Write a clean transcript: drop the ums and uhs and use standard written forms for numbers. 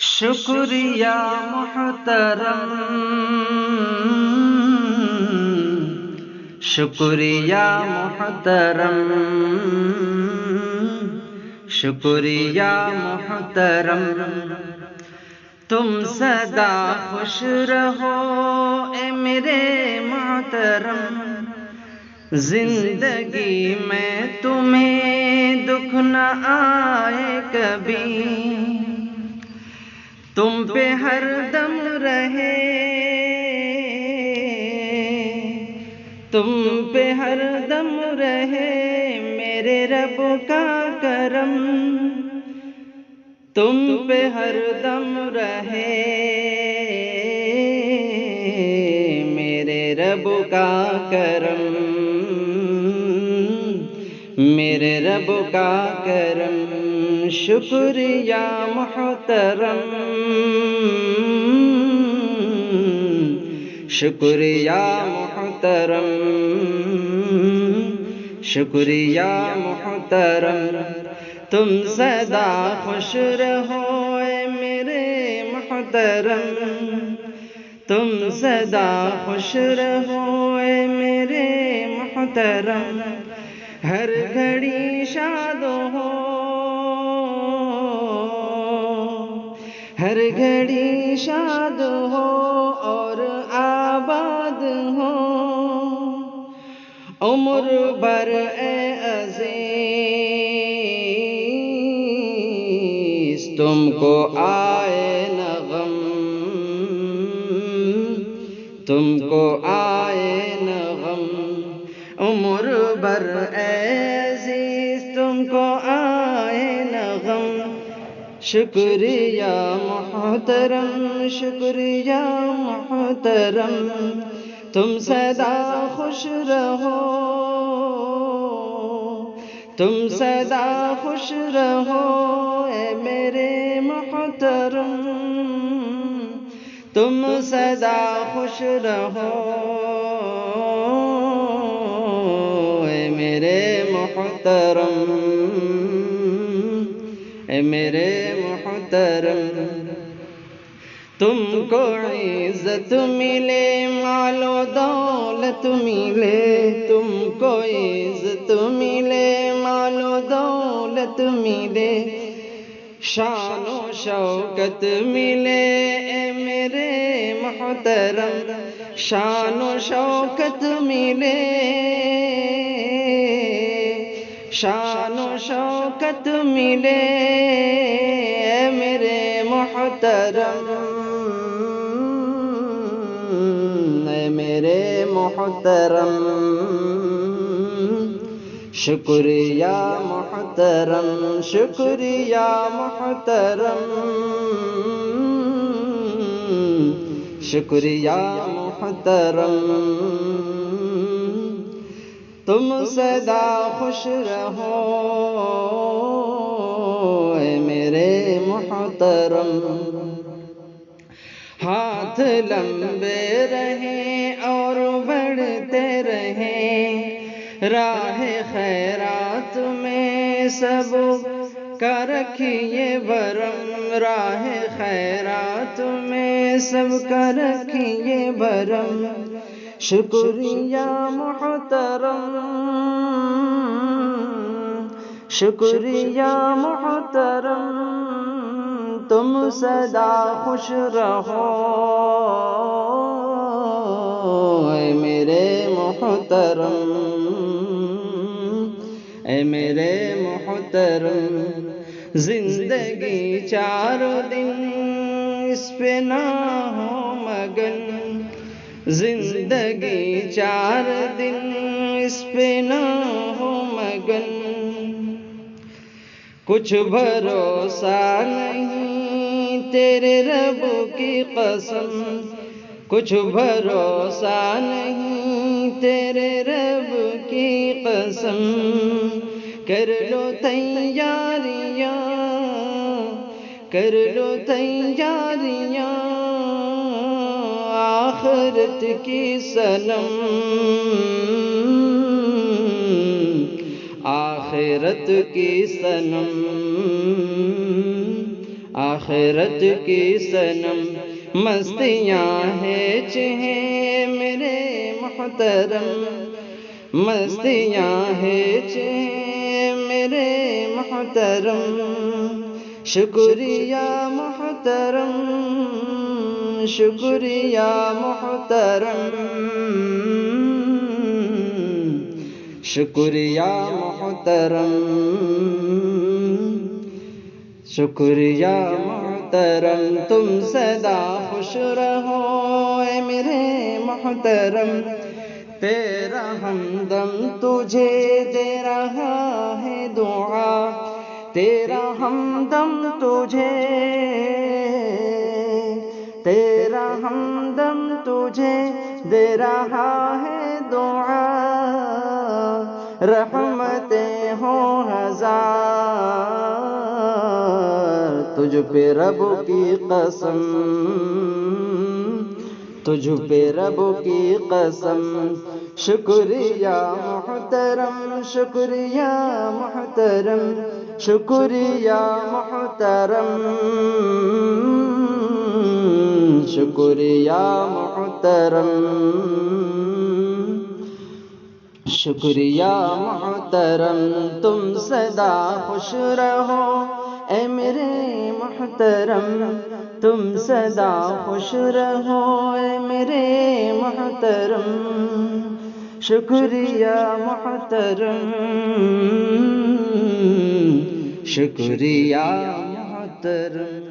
شکریہ محترم، شکریہ محترم، شکریہ محترم، تم سدا خوش رہو اے میرے محترم، زندگی میں تمہیں دکھ نہ آئے کبھی، تم پہ ہر دم رہے، تم پہ ہر دم رہے میرے رب کا کرم، تم پہ ہر دم رہے میرے رب کا کرم، میرے رب کا کرم، شکریہ محترم، شکریہ محترم، شکریہ محترم، تم سدا خوش رہو اے میرے محترم، تم سدا خوش رہو اے میرے محترم، ہر گھڑی شاد ہو، ہر گھڑی شاد ہو اور آباد ہو، عمر بھر اے عزیز تم کو آئے نہ غم، تم کو آئے نہ غم، عمر بھر اے عزیز تم کو آئے نہ غم، شکریہ محترم، شکریہ محترم، تم سدا خوش رہو، تم سدا خوش رہو اے میرے محترم، تم سدا خوش رہو اے میرے محترم، اے میرے محترم، تم کو عزت ملے مال و دولت ملے، تم کو عزت ملے مال و دولت ملے، شان و شوکت ملے اے میرے محترم، شان و شوکت ملے، شان و شوکت ملے اے میرے محترم، اے میرے محترم، شکریہ محترم، شکریہ محترم، شکریہ محترم، تم سدا خوش رہو اے میرے محترم، ہاتھ لمبے رہیں اور بڑھتے رہیں، راہ خیرات میں سب کا رکھیے بھرم، راہ خیرات میں سب کا رکھیے بھرم، شکریہ محترم، شکریہ محترم، تم سدا خوش رہو اے میرے محترم، اے میرے محترم، زندگی چاروں دن اس پہ نہ ہو مگن، زندگی چار دن اس پہ نہ ہو مگن، کچھ بھروسہ نہیں تیرے رب کی قسم، کچھ بھروسہ نہیں تیرے رب کی قسم، کر لو تیاریاں، کر لو تیاریاں آخرت کی صنم، آخرت کی صنم، آخرت کی صنم مستیاں ہیں چہیں میرے محترم، مستیاں ہیں چہیں میرے محترم، شکریہ محترم، شکریہ محترم، شکریہ محترم، شکریہ محترم، تم سدا خوش رہو اے میرے محترم، تیرا ہمدم تجھے دے رہا ہے دعا، تیرا ہمدم تجھے، تیرا ہمدم تجھے دے رہا ہے دعا، رحمتیں ہوں ہزار تجھ پہ رب کی قسم، تجھ پہ رب کی قسم، شکریہ محترم، شکریہ محترم، شکریہ محترم، شکریہ محترم، شکریہ محترم، تم سدا خوش رہو اے میرے محترم، تم سدا خوش رہو اے میرے محترم، شکریہ محترم، شکریہ محترم۔